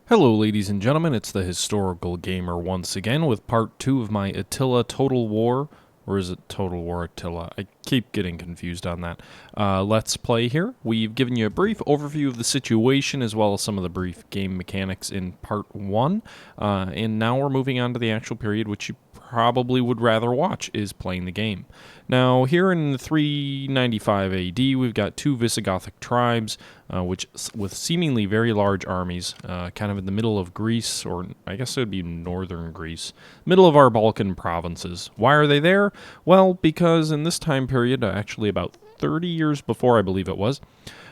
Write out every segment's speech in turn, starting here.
Hello, ladies and gentlemen. It's the Historical Gamer once again with part 2 of my Attila Total War. Or is it Total War Attila? I keep getting confused on that. Let's play here. We've given you a brief overview of the situation as well as some of the brief game mechanics in part 1. And now we're moving on to the actual period, which you probably would rather watch, is playing the game. Now, here in 395 AD, we've got two Visigothic tribes, which with seemingly very large armies, kind of in the middle of Greece, or I guess it would be northern Greece, middle of our Balkan provinces. Why are they there? Well, because in this time period, actually about 30 years before, I believe it was,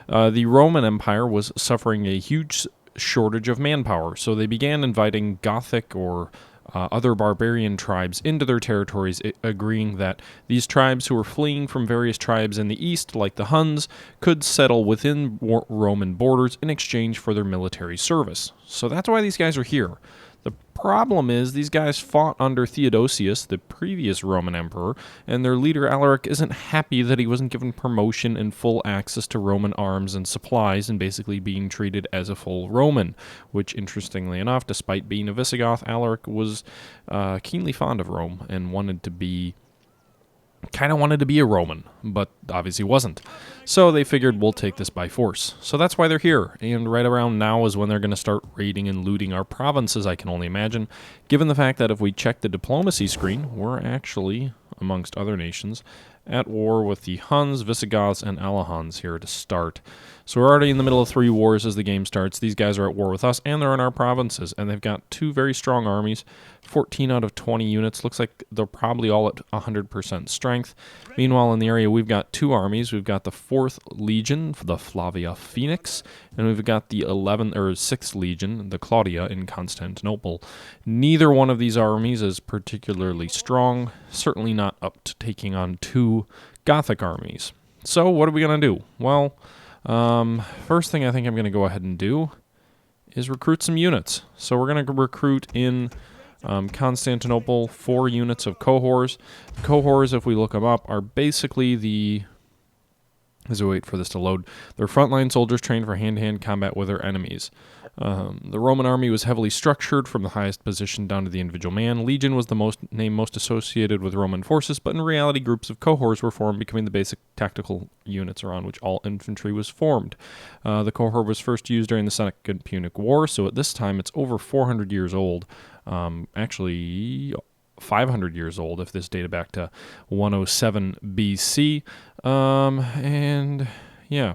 the Roman Empire was suffering a huge shortage of manpower, so they began inviting Gothic or other barbarian tribes into their territories, agreeing that these tribes who were fleeing from various tribes in the east, like the Huns, could settle within Roman borders in exchange for their military service. So that's why these guys are here. The problem is these guys fought under Theodosius, the previous Roman emperor, and their leader Alaric isn't happy that he wasn't given promotion and full access to Roman arms and supplies and basically being treated as a full Roman, which interestingly enough, despite being a Visigoth, Alaric was keenly fond of Rome and wanted to be a Roman, but obviously wasn't. So they figured we'll take this by force. So that's why they're here, and right around now is when they're going to start raiding and looting our provinces, I can only imagine, given the fact that if we check the diplomacy screen, we're actually, amongst other nations, at war with the Huns, Visigoths, and Alahans here to start. So we're already in the middle of 3 wars as the game starts. These guys are at war with us, and they're in our provinces, and they've got 2 very strong armies, 14 out of 20 units. Looks like they're probably all at 100% strength. Meanwhile, in the area, we've got 2 armies. We've got the 4th Legion, the Flavia Phoenix, and we've got the 6th Legion, the Claudia, in Constantinople. Neither one of these armies is particularly strong, certainly not up to taking on 2 Gothic armies. So what are we going to do? Well, first thing I think I'm going to go ahead and do is recruit some units. So we're going to recruit in Constantinople 4 units of cohors. Cohors, if we look them up, are basically as we wait for this to load, they're frontline soldiers trained for hand-to-hand combat with their enemies. The Roman army was heavily structured from the highest position down to the individual man. Legion was the name most associated with Roman forces, but in reality groups of cohorts were formed, becoming the basic tactical units around which all infantry was formed. The cohort was first used during the Second Punic War, so at this time it's over 400 years old. Actually 500 years old if this dated back to 107 BC. And yeah.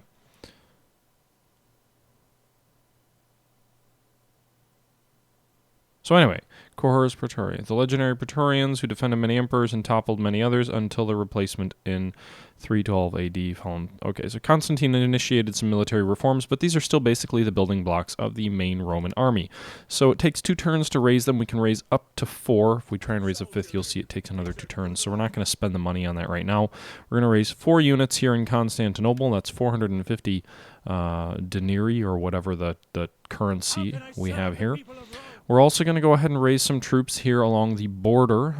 So anyway, cohors Praetorians, the legendary Praetorians who defended many emperors and toppled many others until their replacement in 312 AD. Okay, so Constantine initiated some military reforms, but these are still basically the building blocks of the main Roman army. So it takes 2 turns to raise them. We can raise up to 4. If we try and raise a 5th, you'll see it takes another 2 turns. So we're not going to spend the money on that right now. We're going to raise 4 units here in Constantinople. That's 450 denarii, or whatever the currency we have here. We're also going to go ahead and raise some troops here along the border,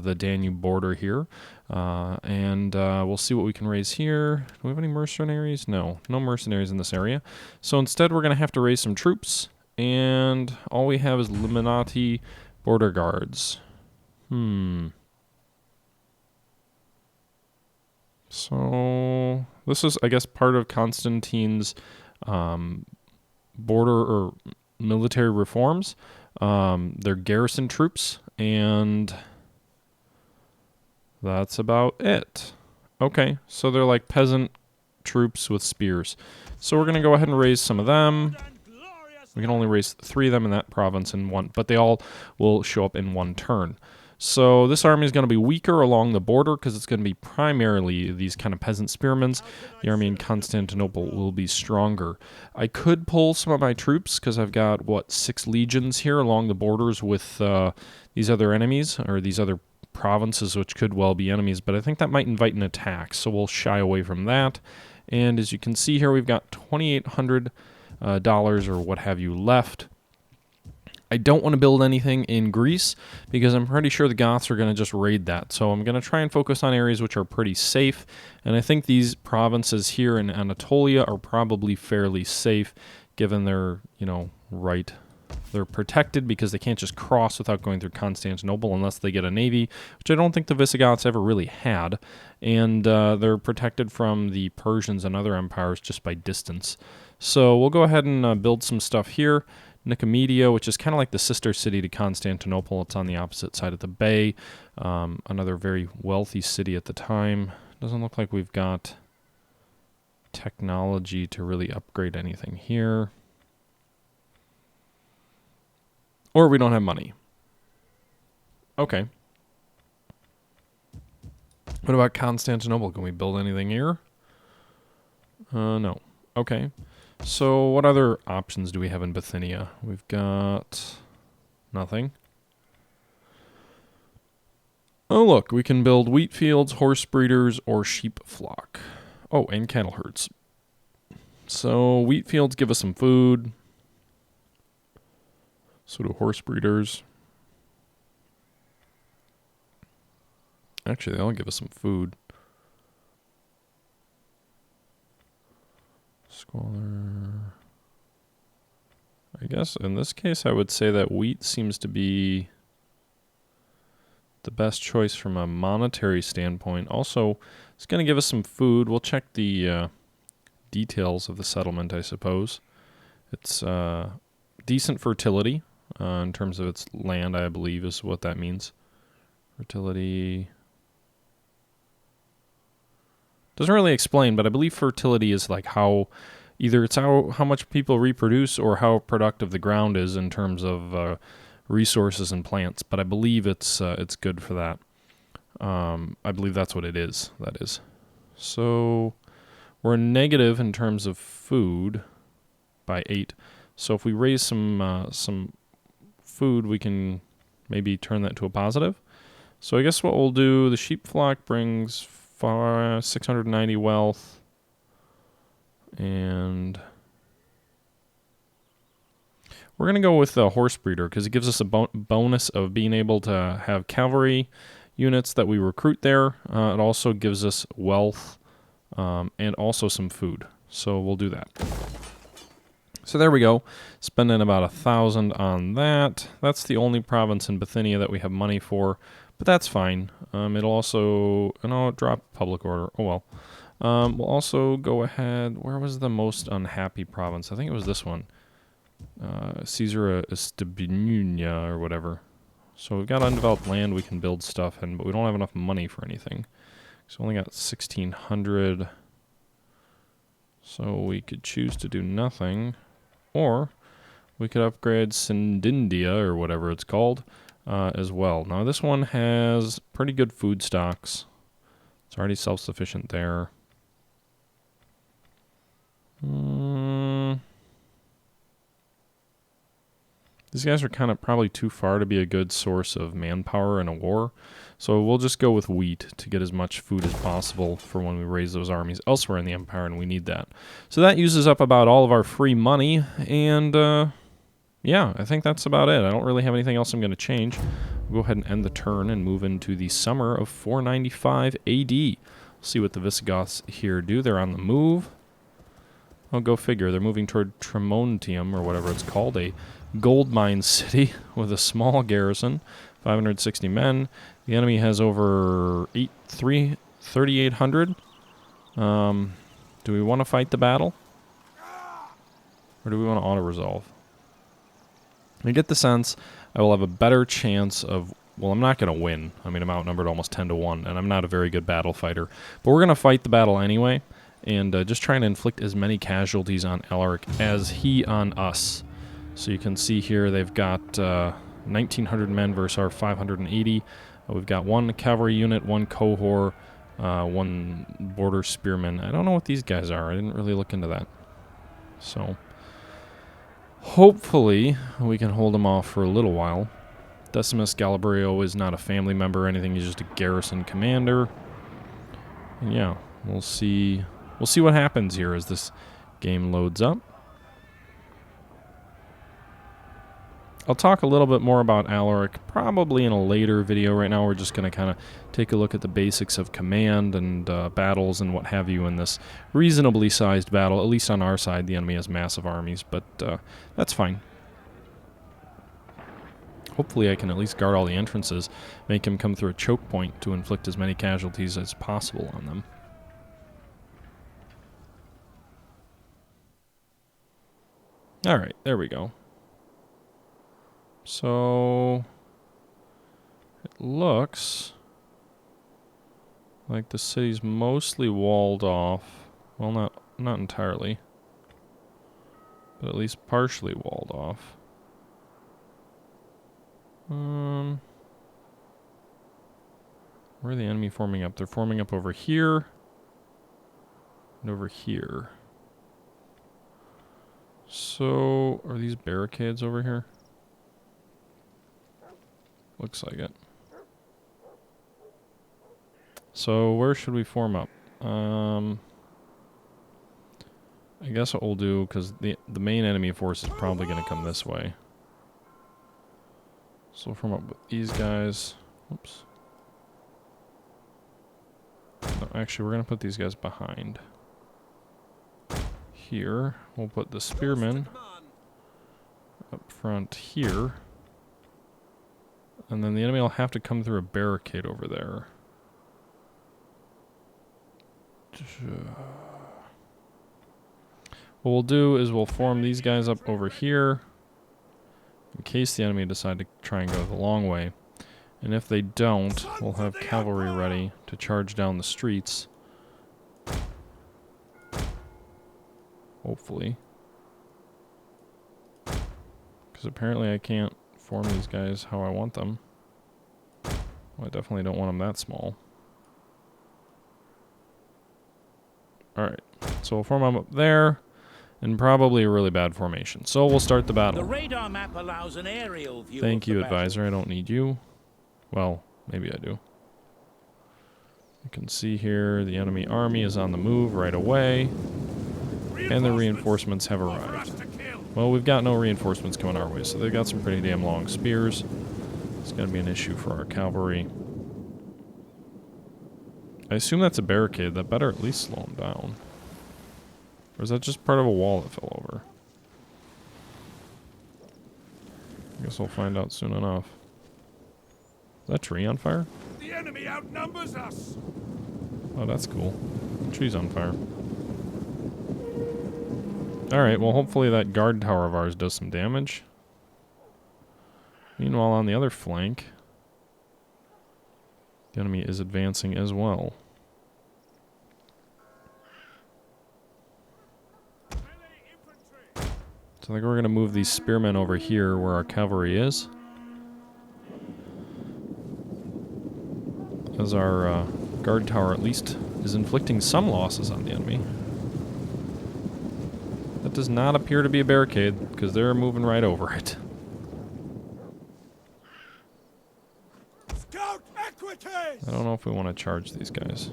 the Danube border here. And we'll see what we can raise here. Do we have any mercenaries? No mercenaries in this area. So instead we're going to have to raise some troops. And all we have is Liminati border guards. So this is, I guess, part of Constantine's border or military reforms. They're garrison troops, and that's about it. Okay, so they're like peasant troops with spears. So we're going to go ahead and raise some of them. We can only raise 3 of them in that province in one, but they all will show up in 1 turn. So this army is going to be weaker along the border because it's going to be primarily these kind of peasant spearmen. The army in Constantinople will be stronger. I could pull some of my troops because I've got, 6 legions here along the borders with these other enemies, or these other provinces which could well be enemies, but I think that might invite an attack, so we'll shy away from that. And as you can see here, we've got $2,800 or what have you left. I don't want to build anything in Greece because I'm pretty sure the Goths are going to just raid that. So I'm going to try and focus on areas which are pretty safe. And I think these provinces here in Anatolia are probably fairly safe given they're, right They're protected because they can't just cross without going through Constantinople unless they get a navy, which I don't think the Visigoths ever really had. And they're protected from the Persians and other empires just by distance. So we'll go ahead and build some stuff here. Nicomedia, which is kind of like the sister city to Constantinople. It's on the opposite side of the bay. Another very wealthy city at the time. Doesn't look like we've got technology to really upgrade anything here. Or we don't have money. Okay. What about Constantinople? Can we build anything here? No. Okay. So what other options do we have in Bithynia? We've got nothing. Oh, look. We can build wheat fields, horse breeders, or sheep flock. Oh, and cattle herds. So wheat fields give us some food. So do horse breeders. Actually, they'll give us some food. Squalor. I guess in this case, I would say that wheat seems to be the best choice from a monetary standpoint. Also, it's going to give us some food. We'll check the details of the settlement, I suppose. It's decent fertility. In terms of its land, I believe, is what that means. Fertility doesn't really explain, but I believe fertility is like how either it's how much people reproduce or how productive the ground is in terms of resources and plants. But I believe it's good for that. I believe that's what it is. That is. So we're negative in terms of food by 8. So if we raise some food, we can maybe turn that to a positive. So I guess what we'll do, the sheep flock brings 690 wealth, and we're going to go with the horse breeder because it gives us a bonus of being able to have cavalry units that we recruit there. It also gives us wealth and also some food. So we'll do that. So there we go, spending about 1,000 on that. That's the only province in Bithynia that we have money for, but that's fine. It'll also, drop public order. Oh well. We'll also go ahead. Where was the most unhappy province? I think it was this one, Caesarea Estebinunia or whatever. So we've got undeveloped land we can build stuff in, but we don't have enough money for anything. So we only got 1,600. So we could choose to do nothing. Or we could upgrade Sindindia, or whatever it's called, as well. Now, this one has pretty good food stocks. It's already self-sufficient there. These guys are kind of probably too far to be a good source of manpower in a war. So we'll just go with wheat to get as much food as possible for when we raise those armies elsewhere in the empire, and we need that. So that uses up about all of our free money, and yeah, I think that's about it. I don't really have anything else I'm going to change. We'll go ahead and end the turn and move into the summer of 495 AD. See what the Visigoths here do. They're on the move. I'll go figure. They're moving toward Tremontium, or whatever it's called, a gold mine city with a small garrison, 560 men. The enemy has over 3,800. Do we want to fight the battle? Or do we want to auto-resolve? I get the sense I will have a better chance of... Well, I'm not going to win. I mean, I'm outnumbered almost 10-1, and I'm not a very good battle fighter. But we're going to fight the battle anyway, and just trying to inflict as many casualties on Alaric as he on us. So you can see here they've got 1,900 men versus our 580. We've got one cavalry unit, one cohort, one border spearman. I don't know what these guys are. I didn't really look into that. So hopefully we can hold them off for a little while. Decimus Galabrio is not a family member or anything. He's just a garrison commander. And yeah, we'll see. We'll see what happens here as this game loads up. I'll talk a little bit more about Alaric probably in a later video. Right now we're just going to kind of take a look at the basics of command and battles and what have you in this reasonably sized battle. At least on our side, the enemy has massive armies, but that's fine. Hopefully I can at least guard all the entrances, make him come through a choke point to inflict as many casualties as possible on them. Alright, there we go. So it looks like the city's mostly walled off. Well, not entirely, but at least partially walled off. Where are the enemy forming up? They're forming up over here and over here. So, are these barricades over here? Looks like it. So, where should we form up? I guess what we'll do, because the main enemy force is probably going to come this way. So we'll form up with these guys. Oops. No, actually, we're going to put these guys behind. Here, we'll put the spearmen up front here. And then the enemy will have to come through a barricade over there. What we'll do is we'll form these guys up over here in case the enemy decide to try and go the long way. And if they don't, we'll have cavalry ready to charge down the streets. Hopefully. Because apparently I can't form these guys how I want them. Well, I definitely don't want them that small. Alright, so we'll form them up there. In probably a really bad formation. So we'll start the battle. The radar map allows an aerial view. Thank you, advisor. I don't need you. Well, maybe I do. You can see here the enemy army is on the move right away. And the reinforcements have arrived. Well, we've got no reinforcements coming our way, so they've got some pretty damn long spears. It's going to be an issue for our cavalry. I assume that's a barricade. That better at least slow them down. Or is that just part of a wall that fell over? I guess we'll find out soon enough. Is that tree on fire? The enemy outnumbers us. Oh, that's cool. The tree's on fire. Alright, well hopefully that guard tower of ours does some damage. Meanwhile, on the other flank, the enemy is advancing as well. So I think we're going to move these spearmen over here where our cavalry is. As our guard tower at least is inflicting some losses on the enemy. That does not appear to be a barricade, because they're moving right over it. Scout equities! I don't know if we want to charge these guys.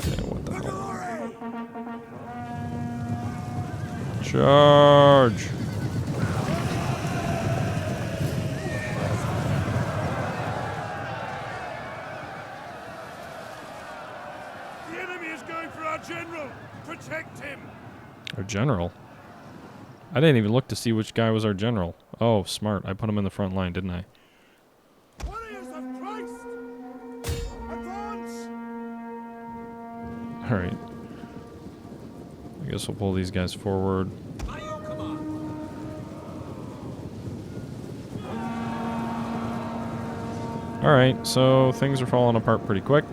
Yeah, what the hell. Charge! The enemy is going for our general. Protect him. Our general? I didn't even look to see which guy was our general. Oh, smart. I put him in the front line, didn't I? Warriors of Christ! Advance! Alright. I guess we'll pull these guys forward. Alright, so things are falling apart pretty quick.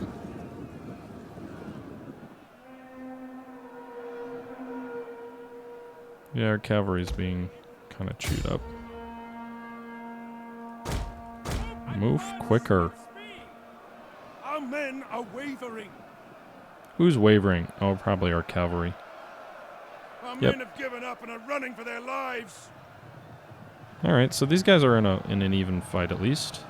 Yeah, our cavalry's being kind of chewed up. Move quicker. Our men are wavering. Who's wavering? Oh, probably our cavalry. Our Yep. men have given up and are running for their lives. Alright, so these guys are in an even fight at least.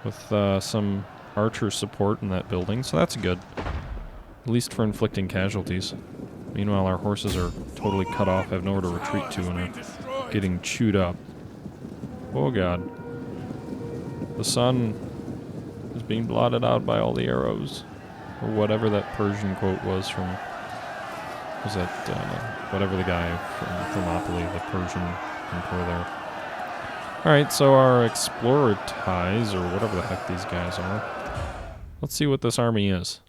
With some archer support in that building, so that's good. At least for inflicting casualties. Meanwhile, our horses are totally cut off, have nowhere to retreat to, and are getting chewed up. Oh god. The sun is being blotted out by all the arrows. Or whatever that Persian quote was from Was that whatever the guy from Thermopylae, the Persian emperor there. Alright, so our explorer ties, or whatever the heck these guys are. Let's see what this army is.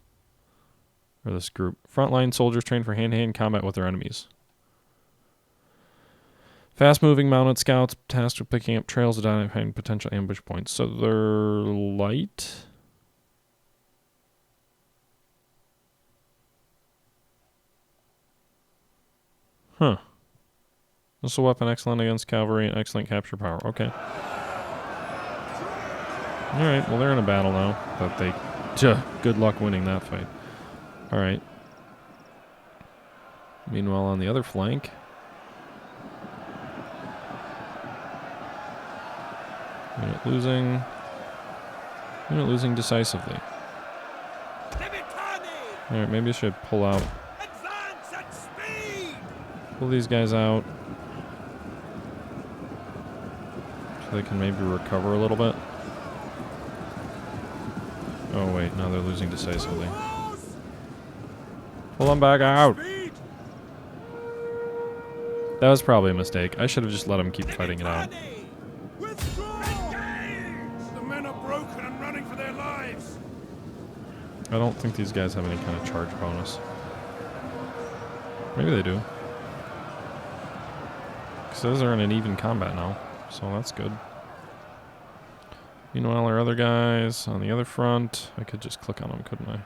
Or this group. Frontline soldiers trained for hand-to-hand combat with their enemies. Fast-moving mounted scouts tasked with picking up trails and identifying potential ambush points. So they're light. Huh. This is a weapon excellent against cavalry and excellent capture power. Okay. Alright, well they're in a battle now. But they... good luck winning that fight. Alright. Meanwhile, on the other flank... Unit losing. Unit losing decisively. Alright, maybe I should pull out. Advance at speed! Pull these guys out. So they can maybe recover a little bit. Oh wait, no, they're losing decisively. Pull them back out! That was probably a mistake. I should have just let them keep fighting it out. The men are broken and running for their lives. I don't think these guys have any kind of charge bonus. Maybe they do. Because those are in an even combat now, so that's good. Meanwhile, our other guys on the other front, I could just click on them, couldn't I?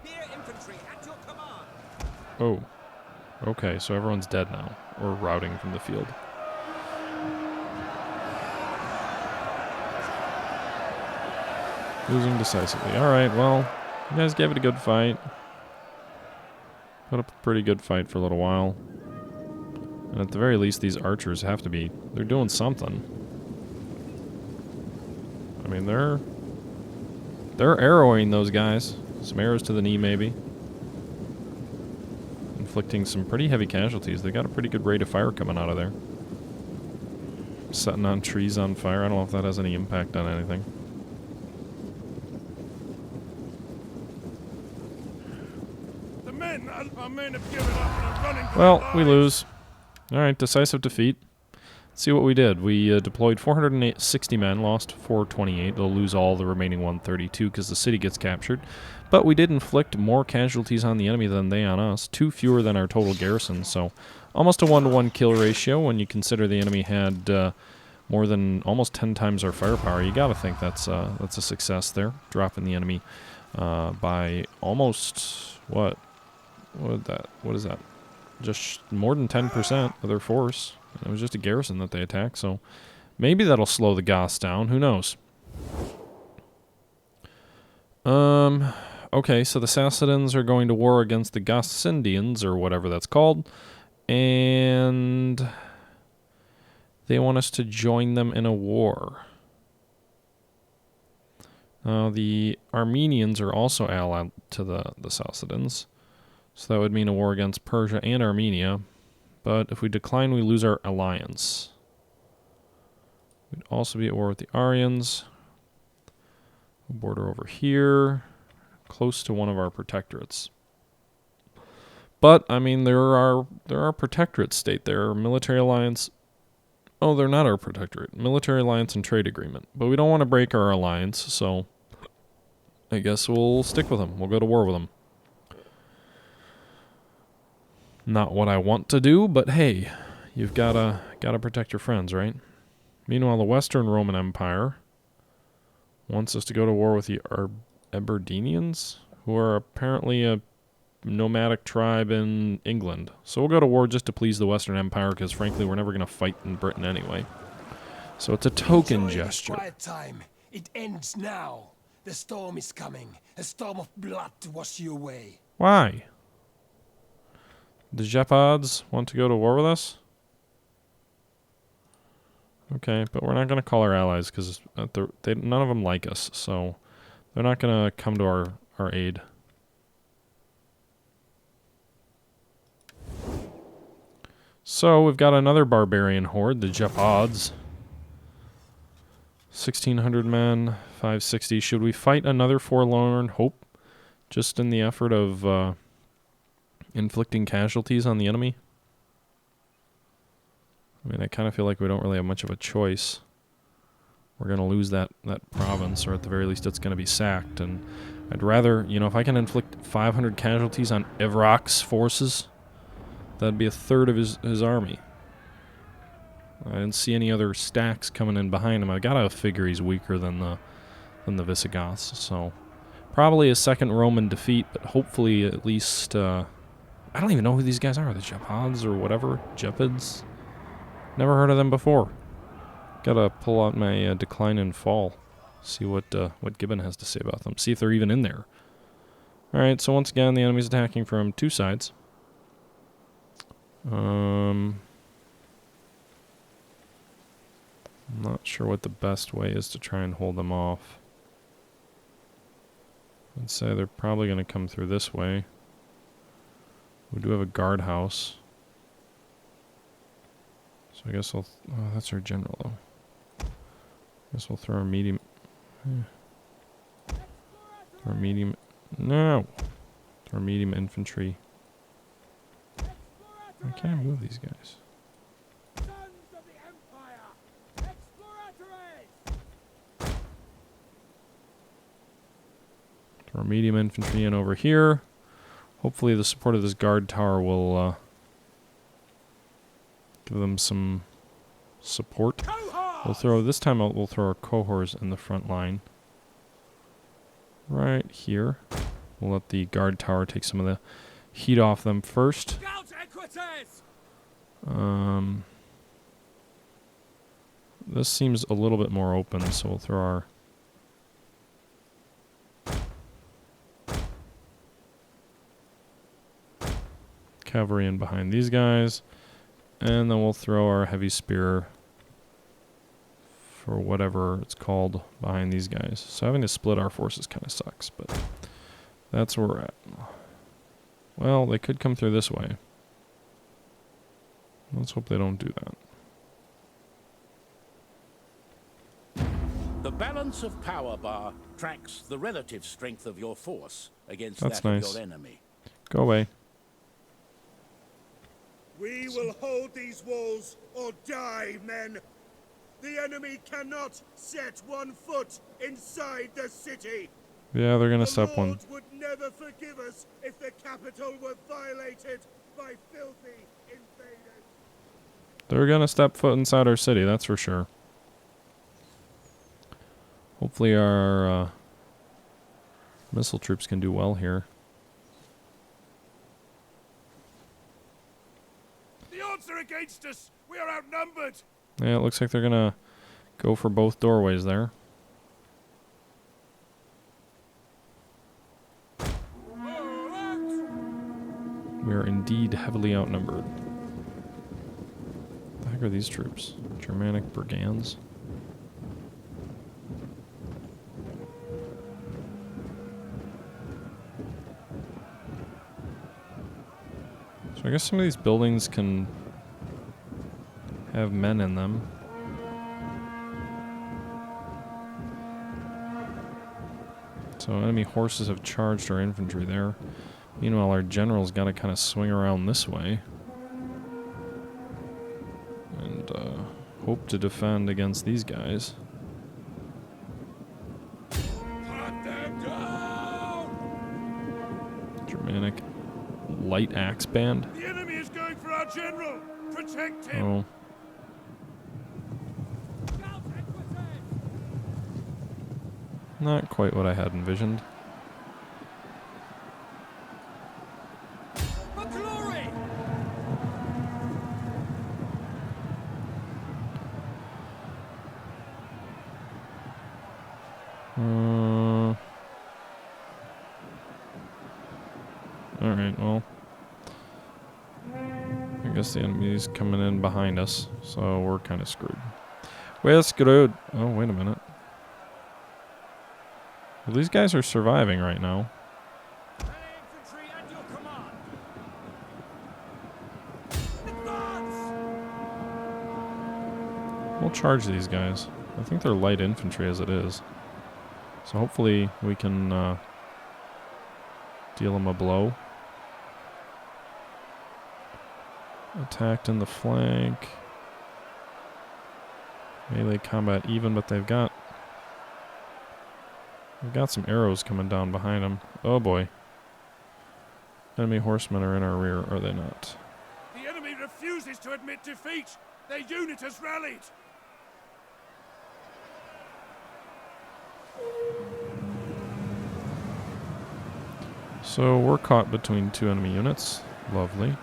Spear infantry at your command. Oh. Okay, so everyone's dead now, or routing from the field. Losing decisively. Alright, well, you guys gave it a good fight. Put up a pretty good fight for a little while. And at the very least, these archers have to be... They're doing something. I mean, they're arrowing those guys. Some arrows to the knee, maybe. Inflicting some pretty heavy casualties. They got a pretty good rate of fire coming out of there. Setting on trees on fire. I don't know if that has any impact on anything. Our men have given up and are running for Well, their we lives. lose. Alright, decisive defeat. Let's see what we did. We deployed 460 men, lost 428. They'll lose all the remaining 132 because the city gets captured. But we did inflict more casualties on the enemy than they on us. 2 fewer than our total garrison, so almost a 1-to-1 kill ratio when you consider the enemy had more than almost 10 times our firepower. You gotta think that's a success there, dropping the enemy by almost, what is that? Just more than 10% of their force. It was just a garrison that they attacked, so maybe that'll slow the Goths down. Who knows? Okay, so the Sassanidans are going to war against the Gossindians, or whatever that's called, and they want us to join them in a war. The Armenians are also allied to the Sassanidans, so that would mean a war against Persia and Armenia. But if we decline, we lose our alliance. We'd also be at war with the Aryans. We'll border over here, close to one of our protectorates. But, I mean, there are protectorate state there, military alliance. Oh, they're not our protectorate. Military alliance and trade agreement. But we don't want to break our alliance, so I guess we'll stick with them. We'll go to war with them. Not what I want to do, but hey, you've gotta protect your friends, right? Meanwhile, the Western Roman Empire wants us to go to war with the Aberdenians, who are apparently a nomadic tribe in England. So we'll go to war just to please the Western Empire, because frankly, we're never going to fight in Britain anyway. So it's a token Enjoy gesture. this quiet time. It ends now. The storm is coming. A storm of blood to wash you away. Why? The Gepids want to go to war with us? Okay, but we're not going to call our allies because none of them like us, so they're not going to come to our aid. So we've got another barbarian horde, the Gepids. 1,600 men, 560. Should we fight another forlorn hope? Just in the effort of inflicting casualties on the enemy? I mean, I kind of feel like we don't really have much of a choice. We're going to lose that province, or at the very least it's going to be sacked. And I'd rather, you know, if I can inflict 500 casualties on Evroc's forces, that'd be a third of his army. I didn't see any other stacks coming in behind him. I gotta figure he's weaker than the Visigoths. So probably a second Roman defeat, but hopefully at least I don't even know who these guys are. The Gepids or whatever, Gepids. Never heard of them before. Gotta pull out my decline and fall. See what Gibbon has to say about them. See if they're even in there. All right. So once again, the enemy's attacking from two sides. I'm not sure what the best way is to try and hold them off. I'd say they're probably going to come through this way. We do have a guardhouse. So I guess I'll... Oh, that's our general, though. I guess we'll throw our medium... Throw our medium... No! Throw our medium infantry. I can't move these guys. Throw our medium infantry in over here. Hopefully the support of this guard tower will give them some support. This time we'll throw our cohorts in the front line. Right here. We'll let the guard tower take some of the heat off them first. This seems a little bit more open, so we'll throw our cavalry in behind these guys, and then we'll throw our heavy spear for whatever it's called behind these guys. So having to split our forces kind of sucks, but that's where we're at. Well, they could come through this way. Let's hope they don't do that. The balance of power bar tracks the relative strength of your force against That's that nice. of your enemy. Go away. We will hold these walls or die, men. The enemy cannot set one foot inside the city. Yeah, they're gonna The step one. Lord would never forgive us if the capital were violated by filthy invaders. They're gonna step foot inside our city, that's for sure. Hopefully our missile troops can do well here. The odds are against us. We are outnumbered. Yeah, it looks like they're gonna go for both doorways there. We are indeed heavily outnumbered. What the heck are these troops? Germanic brigands? So I guess some of these buildings can have men in them. So enemy horses have charged our infantry there. Meanwhile, our general's got to kind of swing around this way. And hope to defend against these guys. Cut them down! Germanic light axe band. The enemy is going for our general. Protect him. Oh. Not quite what I had envisioned. For glory! Alright, well. I guess the enemy's coming in behind us, so we're kind of screwed. We're screwed. Oh, wait a minute. Well, these guys are surviving right now. Infantry at your command! Advance! We'll charge these guys. I think they're light infantry as it is. So hopefully we can deal them a blow. Attacked in the flank. Melee combat even, but they've got some arrows coming down behind them. Oh boy. Enemy horsemen are in our rear, are they not? The enemy refuses to admit defeat. Their unit has rallied. So we're caught between two enemy units. Lovely.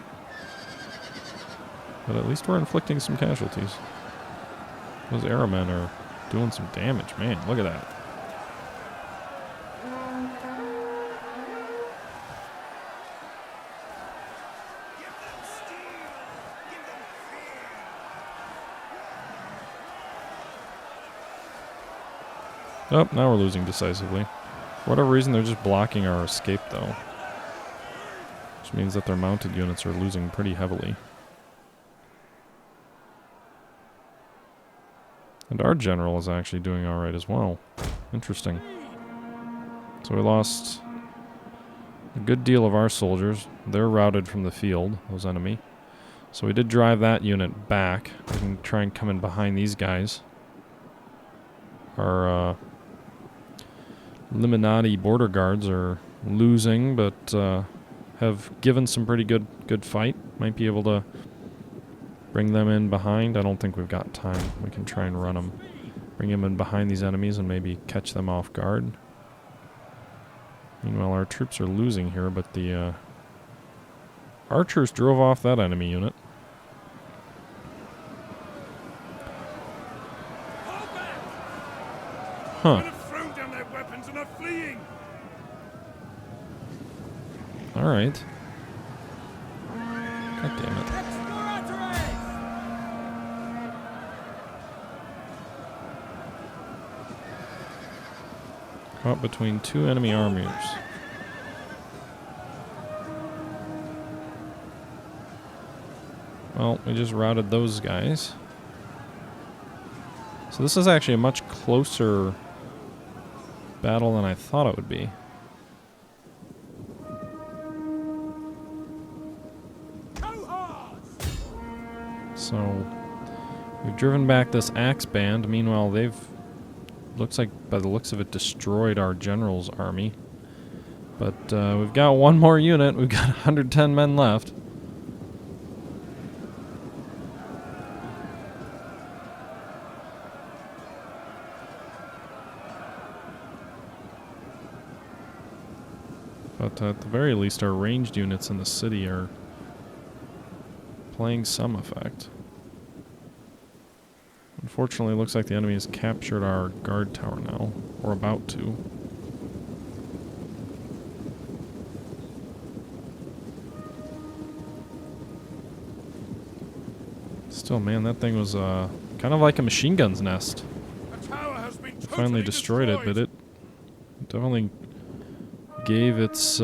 But at least we're inflicting some casualties. Those arrowmen are doing some damage. Man, look at that. Oh, now we're losing decisively. For whatever reason, they're just blocking our escape, though. Which means that their mounted units are losing pretty heavily. And our general is actually doing alright as well. Interesting. So we lost a good deal of our soldiers. They're routed from the field, those enemy. So we did drive that unit back. We can try and come in behind these guys. Our Illuminati border guards are losing, but have given some pretty good fight. Might be able to bring them in behind. I don't think we've got time. We can try and run them. Bring them in behind these enemies and maybe catch them off guard. Meanwhile, our troops are losing here, but the archers drove off that enemy unit. Huh. Men have thrown down their weapons and are fleeing. Alright. God damn it. Caught between two enemy armies. Well, we just routed those guys. So this is actually a much closer battle than I thought it would be. So we've driven back this axe band. Meanwhile, they've, looks like by the looks of it, destroyed our general's army. But we've got one more unit. We've got 110 men left. But at the very least, our ranged units in the city are playing some effect. Unfortunately, it looks like the enemy has captured our guard tower now, or about to. Still, man, that thing was kind of like a machine gun's nest. The tower has been totally Finally destroyed it, but it definitely gave its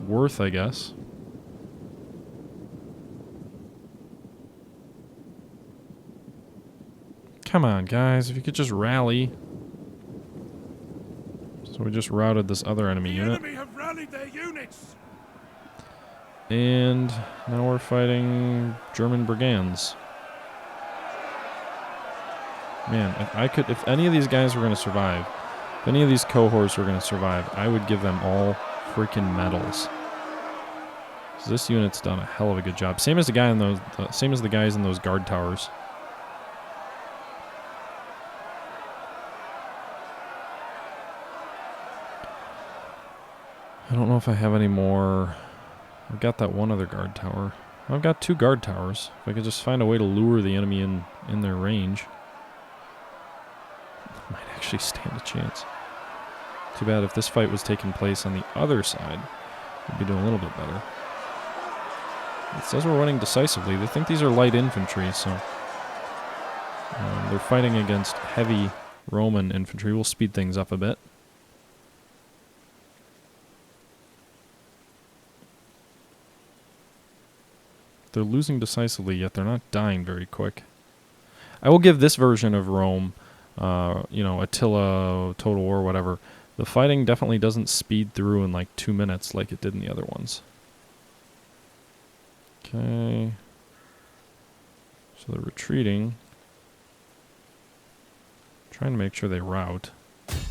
worth, I guess. Come on, guys, if you could just rally. So we just routed this other enemy unit. The enemy have rallied their units. And now we're fighting German brigands. Man, if any of these guys were going to survive, if any of these cohorts were going to survive, I would give them all freaking medals. So this unit's done a hell of a good job. Same as the guy in those, same as the guys in those guard towers. I don't know if I have any more. I've got that one other guard tower. I've got two guard towers. If I could just find a way to lure the enemy in their range, might actually stand a chance. Too bad if this fight was taking place on the other side, we'd be doing a little bit better. It says we're winning decisively. They think these are light infantry, so they're fighting against heavy Roman infantry. We'll speed things up a bit. They're losing decisively, yet they're not dying very quick. I will give this version of Rome, Attila, Total War, whatever, The fighting definitely doesn't speed through in like 2 minutes like it did in the other ones. Okay. So they're retreating. Trying to make sure they rout. If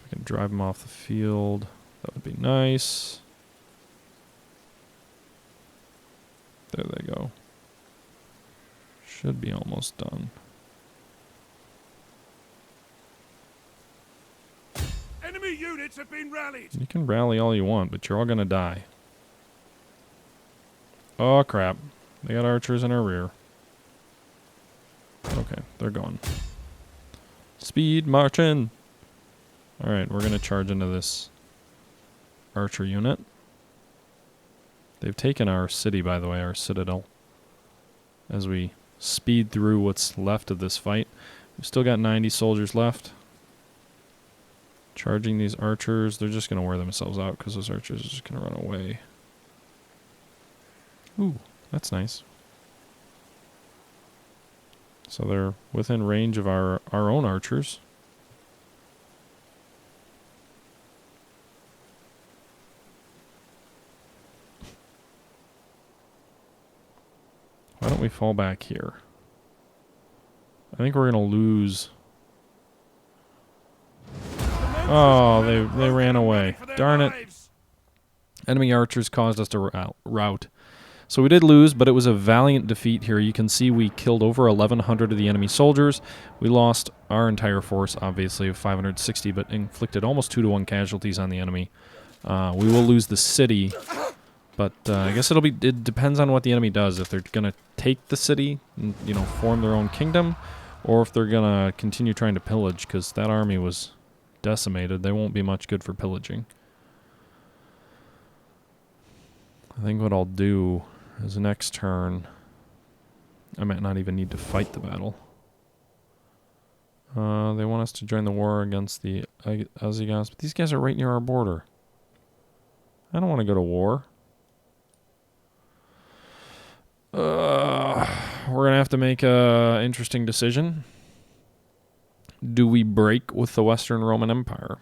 I can drive them off the field, that would be nice. There they go. Should be almost done. Enemy units have been rallied. You can rally all you want, but you're all gonna die. Oh crap. They got archers in our rear. Okay, they're gone. Speed marching! Alright, we're gonna charge into this archer unit. They've taken our city, by the way, our citadel. As we speed through what's left of this fight. We've still got 90 soldiers left. Charging these archers. They're just going to wear themselves out because those archers are just going to run away. Ooh, that's nice. So they're within range of our own archers. Why don't we fall back here? I think we're going to lose. Oh, they ran away. Darn it. Enemy archers caused us to rout. So we did lose, but it was a valiant defeat here. You can see we killed over 1,100 of the enemy soldiers. We lost our entire force, obviously, of 560, but inflicted almost 2-to-1 casualties on the enemy. We will lose the city, but I guess it depends on what the enemy does. If they're going to take the city and, you know, form their own kingdom, or if they're going to continue trying to pillage, because that army was decimated. They won't be much good for pillaging. I think what I'll do is next turn, I might not even need to fight the battle. They want us to join the war against the Visigoths, but these guys are right near our border. I don't want to go to war. We're going to have to make an interesting decision. Do we break with the Western Roman Empire?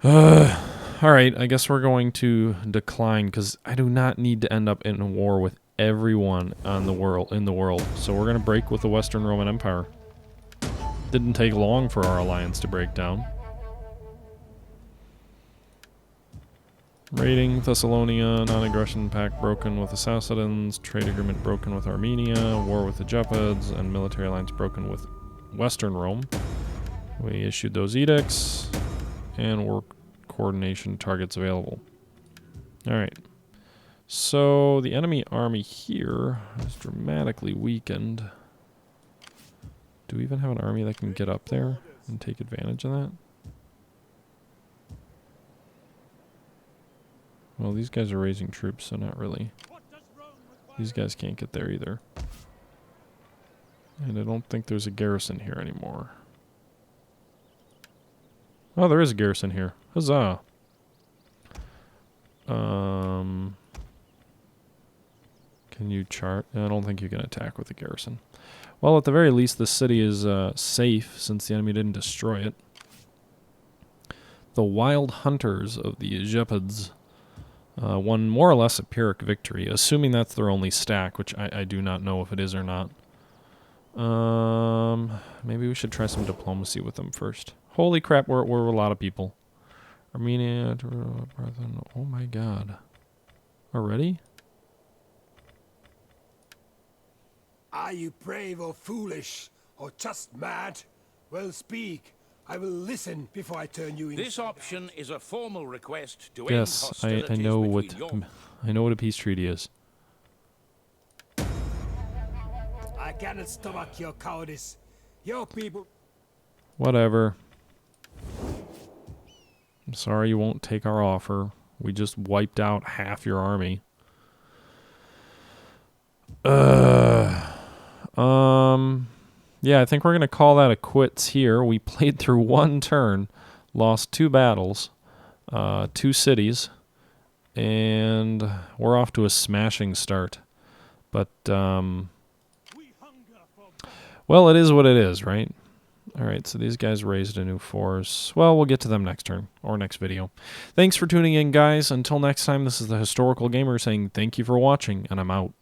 Alright, I guess we're going to decline because I do not need to end up in a war with everyone in the world. So we're going to break with the Western Roman Empire. Didn't take long for our alliance to break down. Raiding Thessalonia, non-aggression pact broken with the Sassanidans, trade agreement broken with Armenia, war with the Gepids, and military alliance broken with Western Rome. We issued those edicts, and work coordination targets available. Alright. So the enemy army here is dramatically weakened. Do we even have an army that can get up there and take advantage of that? Well, these guys are raising troops, so not really. These guys can't get there either. And I don't think there's a garrison here anymore. Oh, there is a garrison here. Huzzah! Can you chart? I don't think you can attack with a garrison. Well, at the very least, the city is safe since the enemy didn't destroy it. The wild hunters of the Gepids won more or less a Pyrrhic victory, assuming that's their only stack, which I do not know if it is or not. Maybe we should try some diplomacy with them first. Holy crap, we're a lot of people. Armenia, oh my god. Already? Are you brave or foolish, or just mad? Well, speak. I will listen before I turn you in. This option is a formal request to end Yes, hostilities I know between I know what a peace treaty is. I cannot stomach your cowardice. Your people... Whatever. I'm sorry you won't take our offer. We just wiped out half your army. Yeah, I think we're going to call that a quits here. We played through one turn, lost 2 battles, 2 cities, And we're off to a smashing start. But, well, it is what it is, right? All right, so these guys raised a new force. Well, we'll get to them next turn, or next video. Thanks for tuning in, guys. Until next time, this is the Historical Gamer saying thank you for watching, and I'm out.